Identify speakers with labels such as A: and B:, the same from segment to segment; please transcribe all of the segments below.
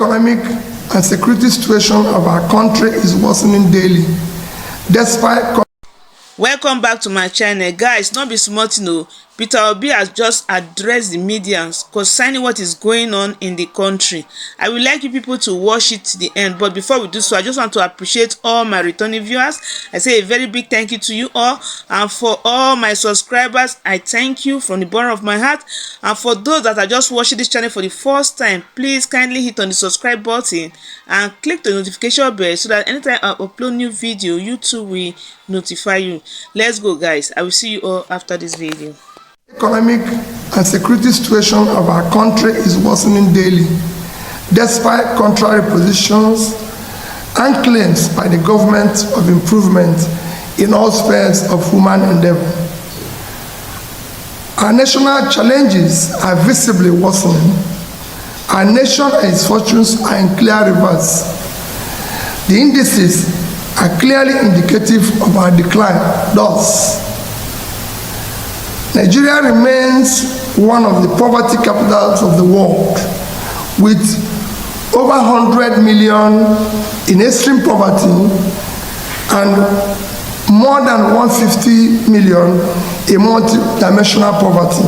A: Economic and security situation of our country is worsening daily, despite.
B: Welcome back to my channel, guys. Not be small thing o. Peter Obi has just addressed the media concerning what is going on in the country. I would like you people to watch it to the end, but before we do so, I just want to appreciate all my returning viewers. I say a very big thank you to you all, and for all my subscribers, I thank you from the bottom of my heart. And for those that are just watching this channel for the first time, please kindly hit on the subscribe button and click the notification bell so that anytime I upload new video, YouTube will notify you. Let's go, guys. I will see you all after this video.
A: Economic and security situation of our country is worsening daily, despite contrary positions and claims by the government of improvement in all spheres of human endeavor. Our national challenges are visibly worsening. Our nation and its fortunes are in clear reverse. The indices are clearly indicative of our decline. Thus, Nigeria remains one of the poverty capitals of the world, with over 100 million in extreme poverty and more than 150 million in multi-dimensional poverty.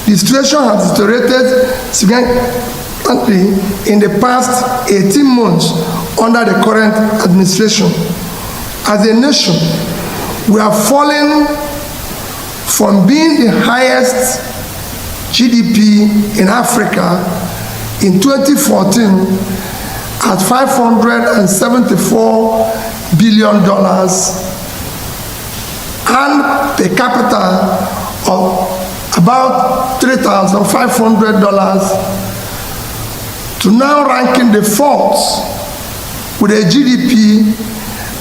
A: The situation has deteriorated significantly in the past 18 months under the current administration. As a nation, we are falling from being the highest GDP in Africa in 2014 at $574 billion and per capita of about $3,500 to now ranking the fourth with a GDP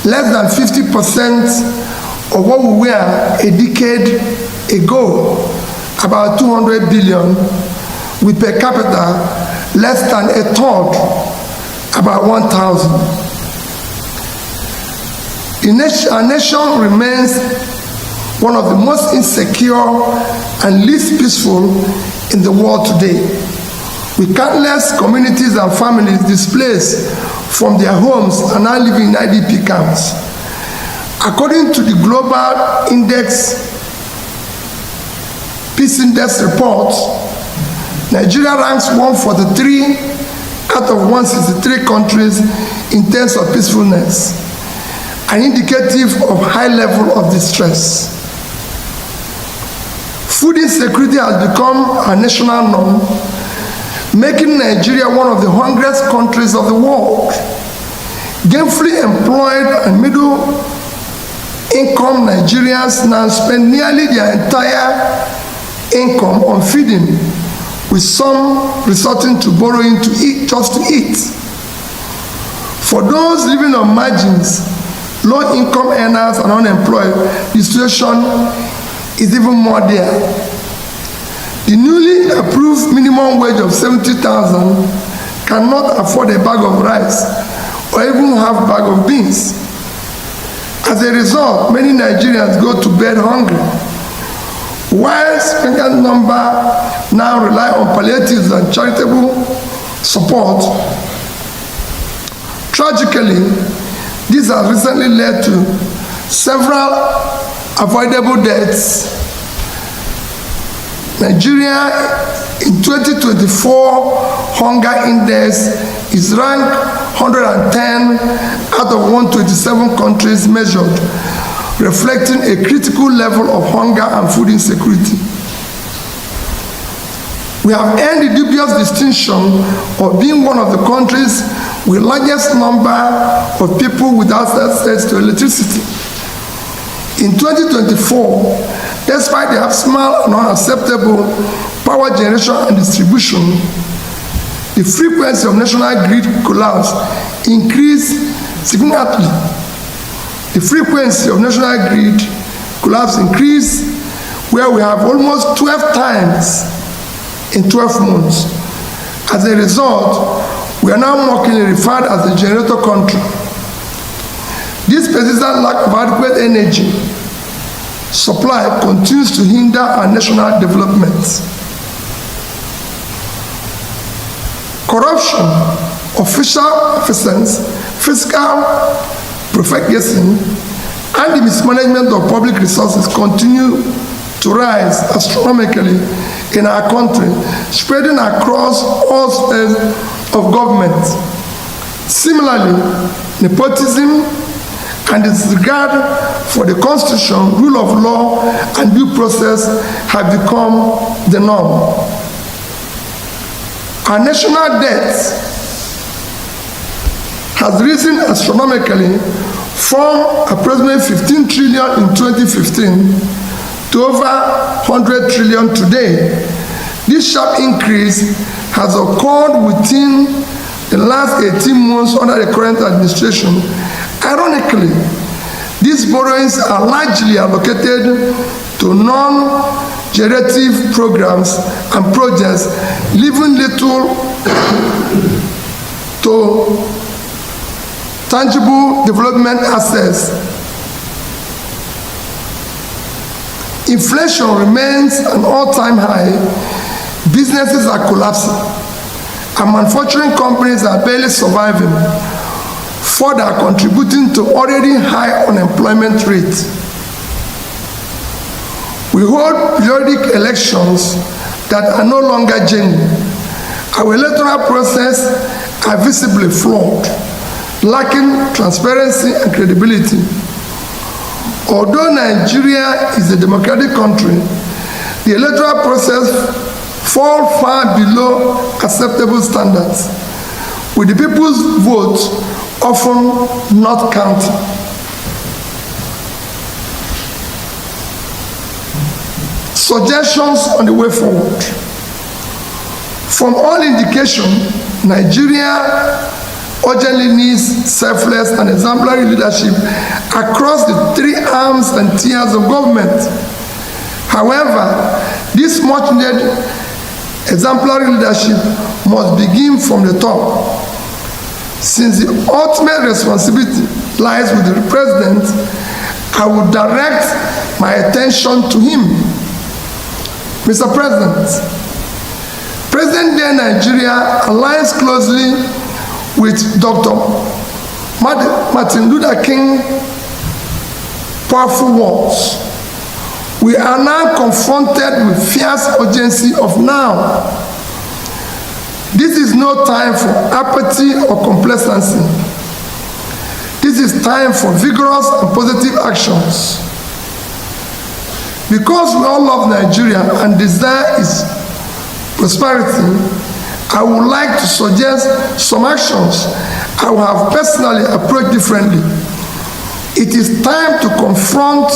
A: less than 50% of what we were a decade ago, about 200 billion, with per capita less than a third, about 1,000. Our nation remains one of the most insecure and least peaceful in the world today, with countless communities and families displaced from their homes and now living in IDP camps. According to the Global Peace Index report, Nigeria ranks 143 out of 163 countries in terms of peacefulness, an indicative of high level of distress. Food insecurity has become a national norm, making Nigeria one of the hungriest countries of the world. Gainfully employed and middle-income Nigerians now spend nearly their entire income on feeding, with some resorting to borrowing to eat just to eat. For those living on margins, low-income earners and unemployed, the situation is even more dire. The newly approved minimum wage of 70,000 cannot afford a bag of rice or even half a bag of beans. As a result, many Nigerians go to bed hungry, while a significant number now rely on palliatives and charitable support. Tragically, this has recently led to several avoidable deaths. Nigeria in 2024 hunger index is ranked 110 out of 127 countries measured, reflecting a critical level of hunger and food insecurity. We have earned the dubious distinction of being one of the countries with the largest number of people without access to electricity. In 2024, despite the abysmal and unacceptable power generation and distribution, the frequency of national grid collapse increased significantly. The frequency of national grid collapse increased, where we have almost 12 times in 12 months. As a result, we are now mockingly referred as a generator country. This persistent lack of adequate energy supply continues to hinder our national development. Corruption official efficiency, fiscal profligacy, and the mismanagement of public resources continue to rise astronomically in our country, spreading across all spheres of government. Similarly, nepotism and disregard for the Constitution, rule of law, and due process have become the norm. Our national debt has risen astronomically from approximately 15 trillion in 2015 to over 100 trillion today. This sharp increase has occurred within the last 18 months under the current administration. Ironically, these borrowings are largely allocated to non-generative programs and projects, leaving little to tangible development assets. Inflation remains an all-time high. Businesses are collapsing, and manufacturing companies are barely surviving, further contributing to already high unemployment rates. We hold periodic elections that are no longer genuine. Our electoral process are visibly flawed, lacking transparency and credibility. Although Nigeria is a democratic country, the electoral process falls far below acceptable standards, with the people's vote often not counted. Suggestions on the way forward. From all indication, Nigeria urgently needs selfless and exemplary leadership across the three arms and tiers of government. However, this much needed exemplary leadership must begin from the top. Since the ultimate responsibility lies with the president, I will direct my attention to him. Mr. President, present-day Nigeria aligns closely with Dr. Martin Luther King powerful words. We are now confronted with fierce urgency of now. This is no time for apathy or complacency. This is time for vigorous and positive actions. Because we all love Nigeria and desire its prosperity, I would like to suggest some actions I will have personally approached differently. It is time to confront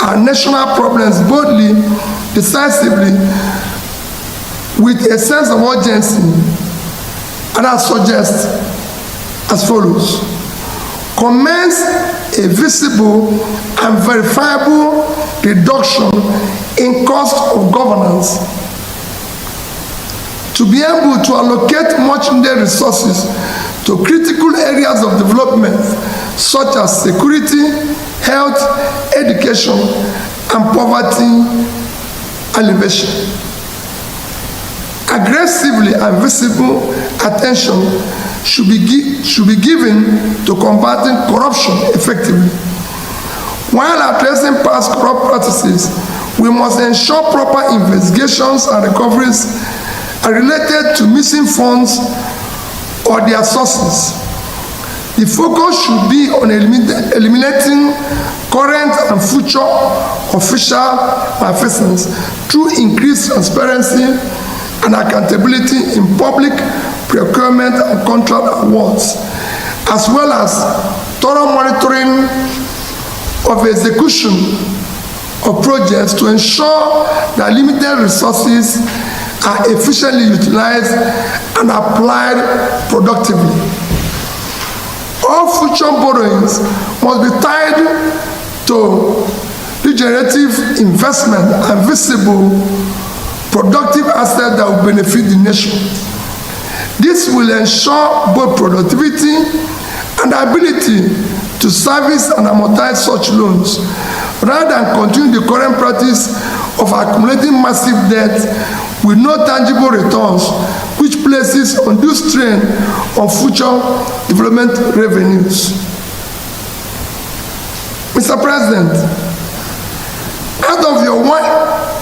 A: our national problems boldly, decisively, with a sense of urgency, and I suggest as follows. Commence a visible and verifiable reduction in cost of governance. To be able to allocate much needed resources to critical areas of development such as security, health, education, and poverty alleviation. Aggressively and visible attention should be given to combating corruption effectively. While addressing past corrupt practices, we must ensure proper investigations and recoveries are related to missing funds or their sources. The focus should be on eliminating current and future official malfeasance through increased transparency and accountability in public procurement and contract awards, as well as thorough monitoring of execution of projects to ensure that limited resources are efficiently utilized and applied productively. All future borrowings must be tied to regenerative investment and visible productive assets that will benefit the nation. This will ensure both productivity and ability to service and amortize such loans, rather than continue the current practice of accumulating massive debt with no tangible returns, which places undue strain on future development revenues. Mr. President,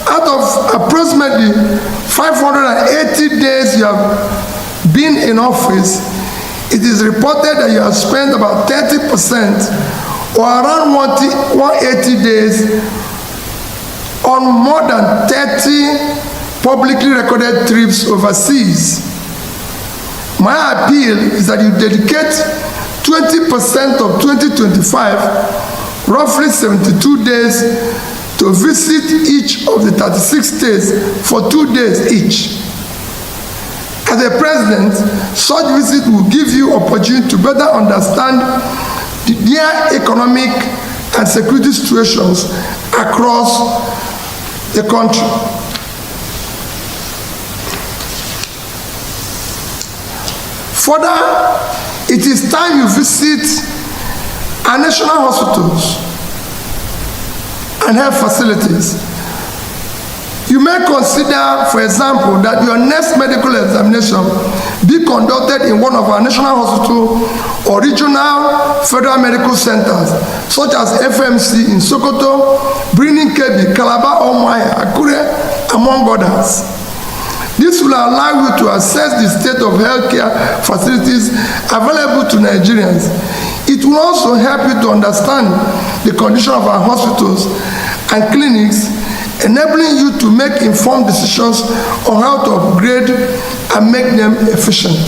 A: out of approximately 580 days you have been in office, it is reported that you have spent about 30% or around 180 days on more than 30 publicly recorded trips overseas. My appeal is that you dedicate 20% of 2025, roughly 72 days, to visit each of the 36 states for 2 days each. As a president, such visit will give you opportunity to better understand their economic and security situations across the country. Further, it is time you visit our national hospitals and health facilities. You may consider, for example, that your next medical examination be conducted in one of our national hospitals or regional federal medical centers, such as FMC in Sokoto, Birnin Kebbi, Calabar, Umuahia, Akure, among others. This will allow you to assess the state of healthcare facilities available to Nigerians. It will also help you to understand the condition of our hospitals and clinics, enabling you to make informed decisions on how to upgrade and make them efficient.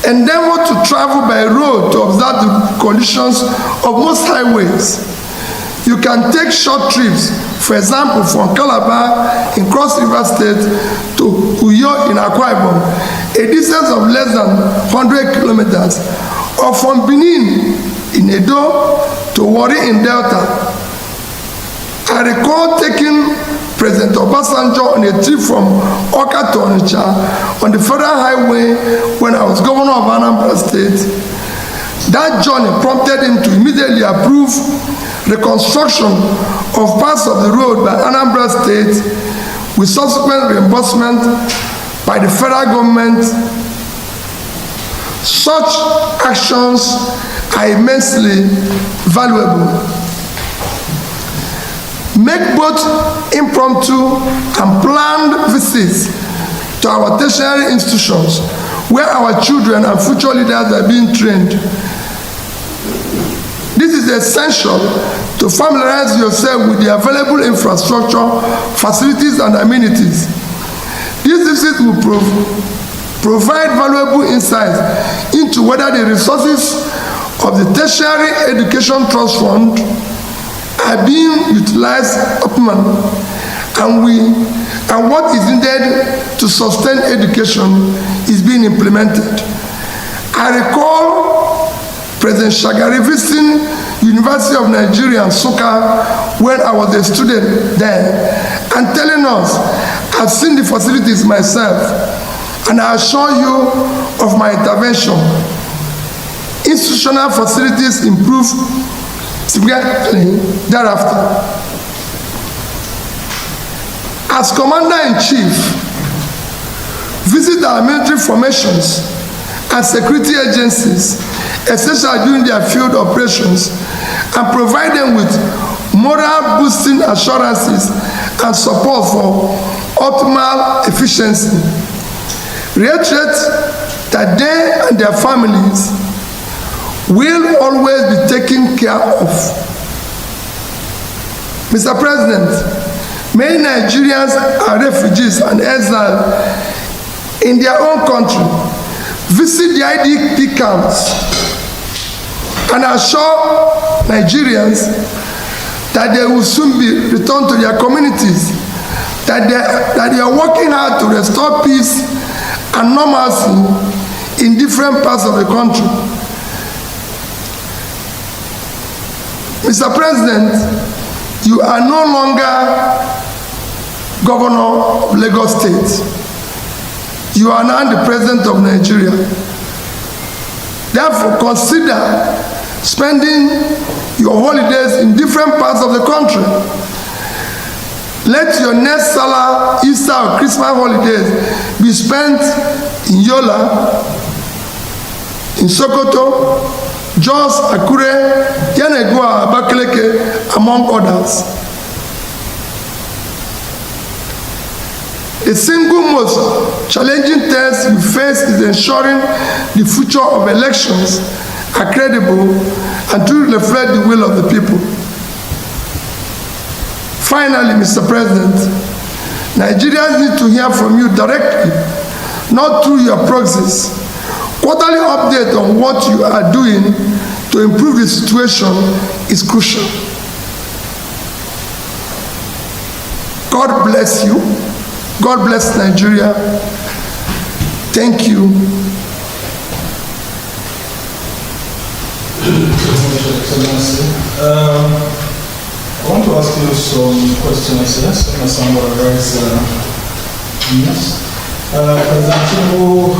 A: Endeavor to travel by road to observe the conditions of most highways. You can take short trips, for example, from Calabar in Cross River State to Uyo in Akwa Ibom, a distance of less than 100 kilometers, or from Benin in Edo to Warri in Delta. I recall taking President Obasanjo on a trip from Awka to Onitsha on the federal highway when I was governor of Anambra State. That journey prompted him to immediately approve reconstruction of parts of the road by Anambra State with subsequent reimbursement by the federal government. Such actions are immensely valuable. Make both impromptu and planned visits to our tertiary institutions where our children and future leaders are being trained. This is essential to familiarize yourself with the available infrastructure, facilities, and amenities. These visits will provide valuable insights into whether the resources of the Tertiary Education Trust Fund are being utilized optimally, and what is needed to sustain education is being implemented. I recall President Shagari visiting University of Nigeria in Nsukka when I was a student there and telling us, I've seen the facilities myself and I assure you of my intervention. Institutional facilities improved significantly thereafter. As Commander-in-Chief, visit our military formations and security agencies, especially during their field operations, and provide them with moral boosting assurances and support for optimal efficiency. Reiterate that they and their families will always be taken care of. Mr. President, many Nigerians are refugees and exiles in their own country. Visit the IDP camps and assure Nigerians that they will soon be returned to their communities, that they are working hard to restore peace and normalcy in different parts of the country. Mr. President, you are no longer governor of Lagos State. You are now the president of Nigeria. Therefore, consider spending your holidays in different parts of the country. Let your next Salah, Easter, or Christmas holidays be spent in Yola, in Sokoto, Jos, Akure, Yanegua, Abakaleke, among others. The single most challenging test you face is ensuring the future of elections are credible and truly reflect the will of the people. Finally, Mr. President, Nigerians need to hear from you directly, not through your proxies. Quarterly update on what you are doing to improve the situation is crucial. God bless you. God bless Nigeria. Thank you.
C: I want to ask you some questions, yes, and summarize news. President Tinubu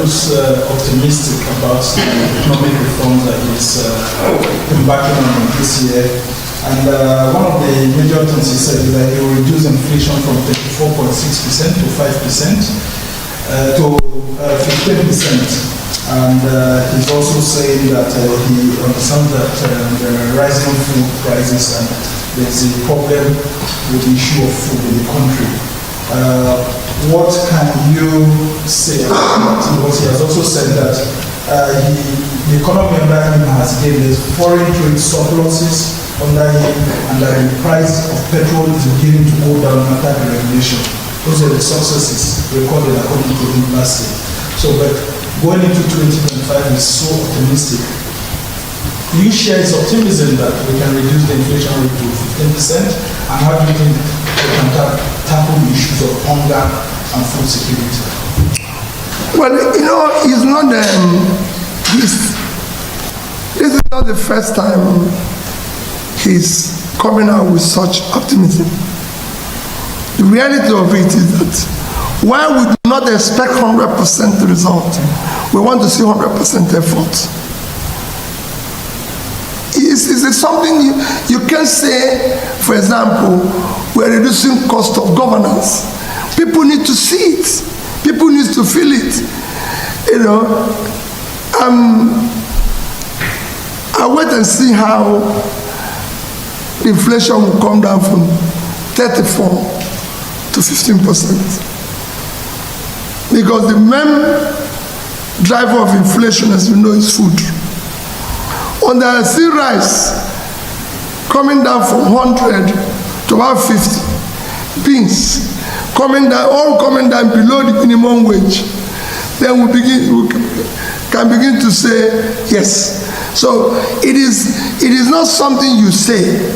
C: looks optimistic about the economic reforms that he's embarking on this year. And one of the major things he said is that he will reduce inflation from 34.6% to 5% to 15%. And he's also saying that he understands that there are rising food prices and there's a problem with the issue of food in the country. What can you say about that? Because he has also said that the economy under him has gained foreign trade surpluses under him, and that the price of petrol is beginning to go down after the regulation. Those are the successes recorded according to him last year. So, but going into 2025 is so optimistic. Do you share his optimism that we can reduce the inflation rate to 15%? And how do you think we can tackle the issues of hunger and food security?
A: Well, you know, it's not this is not the first time he's coming out with such optimism. The reality of it is that while we do not expect 100% result, we want to see 100% effort. It's something you can say, for example, we're reducing cost of governance. People need to see it. People need to feel it. You know, I'll wait and see how the inflation will come down from 34 to 15%. Because the main driver of inflation, as you know, is food. On the sea rice, coming down from 100 to about 50. Beans, coming down, all coming down below the minimum wage. Then we can begin to say yes. So it is not something you say.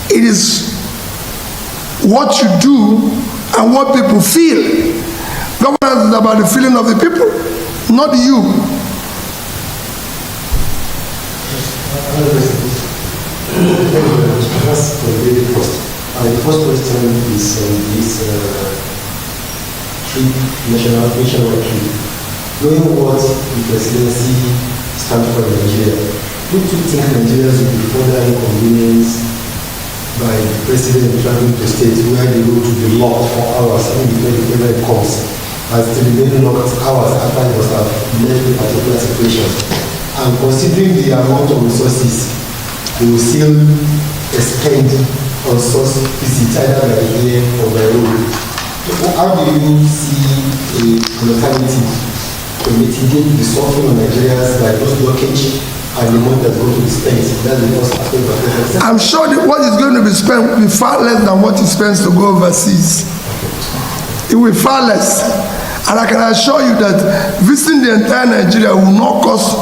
A: It is what you do and what people feel. Governance is about the feeling of the people, not you.
D: The first question is on this trip, nationwide trip. Knowing what the presidency stands for Nigeria, don't you think Nigerians will be further inconvenienced by the president traveling to states where the road will be locked for hours even before it comes, as to remain locked hours after it was left a particular situation? And considering the amount of resources we will still expend on such visits, either by air or by road, how do you see an alternative to mitigate the suffering of Nigerians by those blockage and the money that's going to be spent? That's the first aspect.
A: I'm sure that what is going to be spent will be far less than what he spends to go overseas. It will be far less. And I can assure you that visiting the entire Nigeria will not cost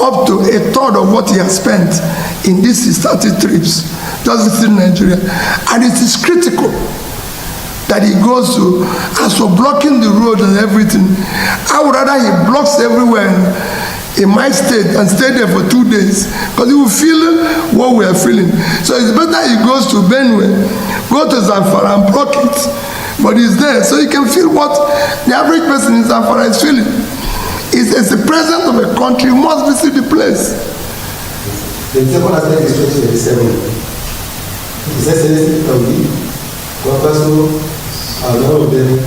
A: up to a third of what he has spent in these 30 trips, just visiting Nigeria. And it is critical that he goes to, as for blocking the road and everything, I would rather he blocks everywhere in my state and stay there for 2 days, because he will feel what we are feeling. So it's better he goes to Benue, go to Zamfara and block it, but he's there so he can feel what the average person in Zamfara is feeling. As the president of a country, you must visit the place.
D: The second aspect is 2027. Is that anything from me? Professor, a lot of them,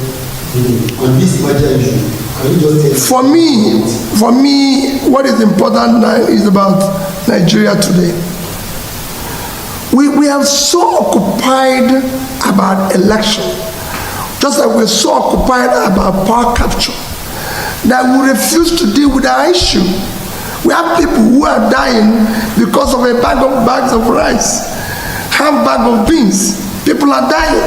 D: on this major issue, can you just tell
A: For me, what is important now is about Nigeria today. We are so occupied about election, just like we're so occupied about power capture, that we refuse to deal with our issue. We have people who are dying because of a bags of rice, half bag of beans. People are dying.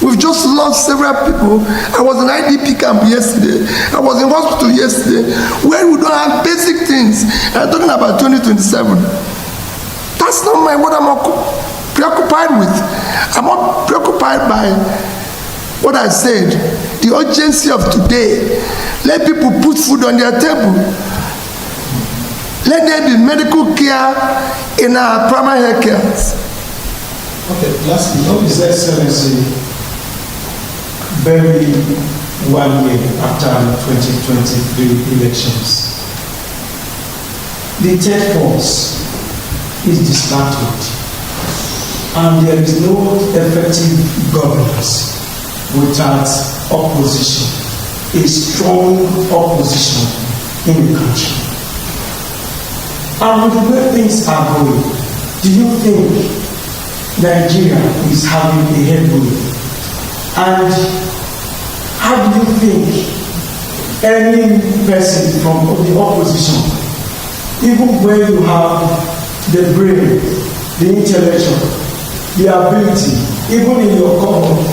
A: We've just lost several people. I was in IDP camp yesterday. I was in hospital yesterday, where we don't have basic things. I'm talking about 2027. That's not what I'm preoccupied with. I'm not preoccupied by what I said, the urgency of today. Let people put food on their table. Let there be medical care in our primary health care.
C: Okay, lastly, His Excellency, barely 1 year after the 2023 elections, the third force is dismantled, and there is no effective governance without opposition, a strong opposition in the country. And with the way things are going, do you think Nigeria is having a headway? And how do you think any person from the opposition, even where you have the brain, the intellectual, the ability, even in your common,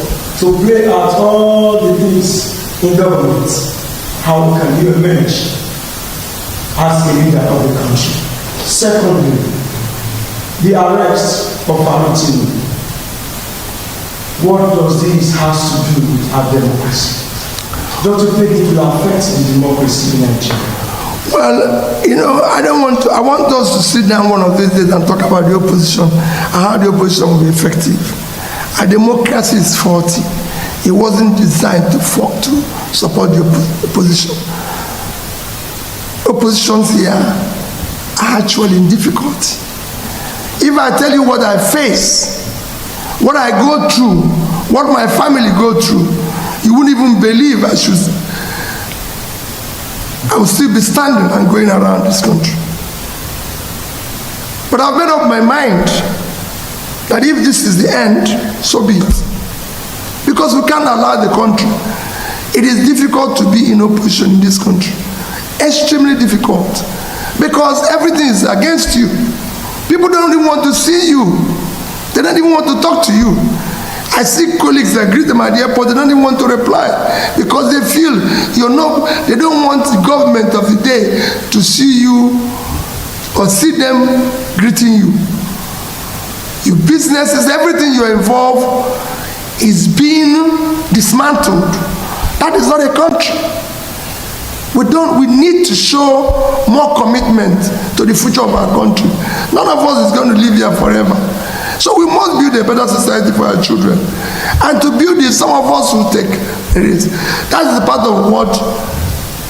C: to play out all the things in government, how can you emerge as a leader of the country? Secondly, the arrest of Valentino. What does this have to do with our democracy? Don't you think it will affect the democracy in Nigeria?
A: Well, I don't want to. I want us to sit down one of these days and talk about the opposition and how the opposition will be effective. Our democracy is faulty. It wasn't designed to support the opposition. Oppositions here are actually in difficulty. If I tell you what I face, what I go through, what my family go through, you wouldn't even believe I will still be standing and going around this country. But I've made up my mind that if this is the end, so be it. Because we can't allow the country. It is difficult to be in opposition in this country. Extremely difficult. Because everything is against you. People don't even want to see you. They don't even want to talk to you. I see colleagues that greet them at the airport, they don't even want to reply because they feel they don't want the government of the day to see you or see them greeting you. Your businesses, everything you're involved is being dismantled. That is not a country. We need to show more commitment to the future of our country. None of us is going to live here forever. So we must build a better society for our children. And to build it, some of us will take risk. That is part of what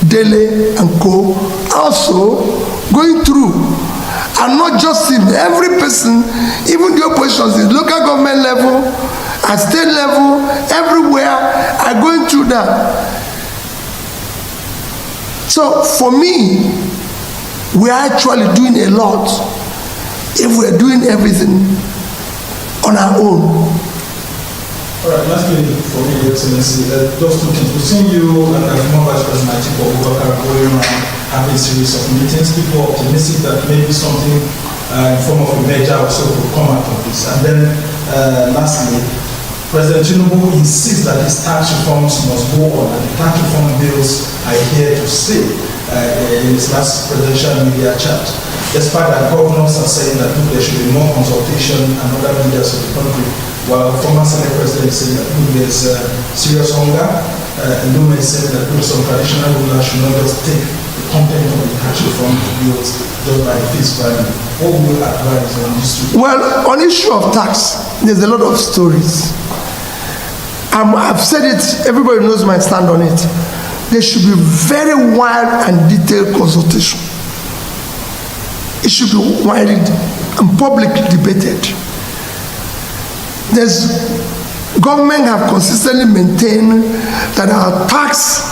A: Dele and Co. also going through. And not just him, every person, even the oppositions, the local government level, at state level, everywhere, are going through that. So for me, we are actually doing a lot if we are doing everything on our own.
C: All right, lastly, for me, Your Excellency, those two things. We've seen you and the former Vice President Atiku Abubakar going around having a series of meetings. People are optimistic that maybe something in form of a merger or so will come out of this. And then, lastly, President Tinubu insists that his tax reforms must go on, and the tax reform bills are here to stay in his last presidential media chat. Despite that, governors are saying that there should be more consultation and other leaders of the country, while the former Senate President is saying that there's serious hunger, and Ndume is saying that some traditional rulers should not just take the content of the tax reform bills just by face value. What will you advise on this?
A: Well, on issue of tax, there's a lot of stories. I've said it, everybody knows my stand on it. There should be very wide and detailed consultation. It should be widely and publicly debated. There's government have consistently maintained that our tax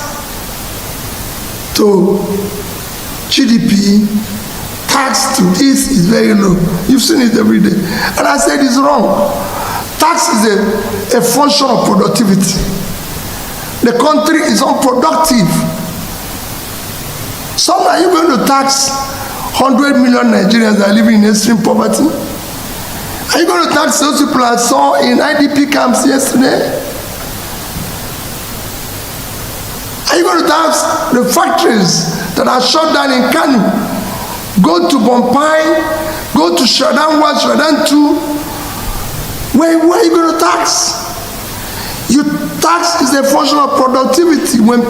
A: to GDP, tax to this is very low. You've seen it every day. And I said it's wrong. Tax is a function of productivity. The country is unproductive. So are you going to tax 100 million Nigerians that are living in extreme poverty? Are you going to tax those people I saw in IDP camps yesterday? Are you going to tax the factories that are shut down in Kano? Go to Bompai, go to Shradan 1, Shradan 2. Where are you going to tax? You tax is a function of productivity. When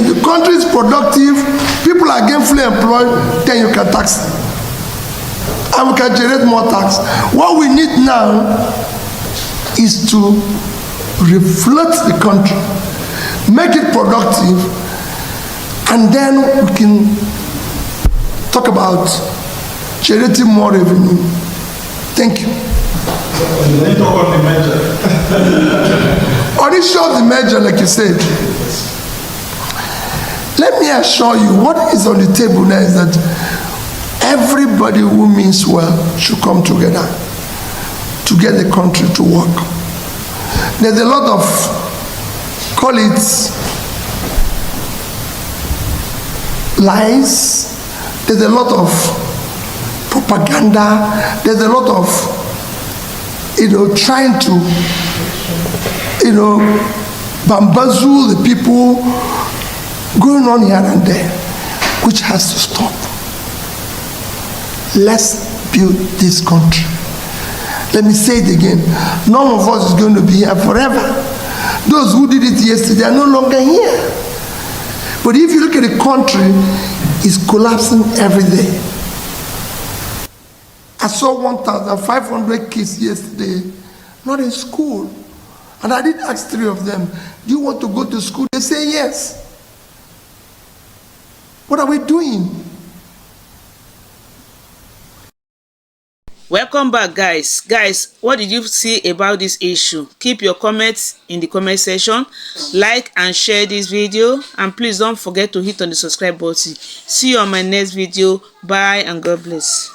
A: the country is productive, people are gainfully employed, then you can tax them. And we can generate more tax. What we need now is to reflect the country, make it productive, and then we can talk about generating more revenue. Thank you.
C: Then talk on the merger.
A: On the issue of the merger, like you said, let me assure you, what is on the table now is that everybody who means well should come together to get the country to work. There's a lot of, call it, lies. There's a lot of propaganda. There's a lot of, trying to, bamboozle the people going on here and there, which has to stop. Let's build this country. Let me say it again. None of us is going to be here forever. Those who did it yesterday are no longer here. But if you look at the country, it's collapsing every day. I saw 1,500 kids yesterday, not in school. And I did ask 3 of them, do you want to go to school? They say yes. What are we doing?
B: Welcome back, guys. What did you see about this issue? Keep your comments in the comment section, like and share this video, and please don't forget to hit on the subscribe button. See you on my next video. Bye and God bless.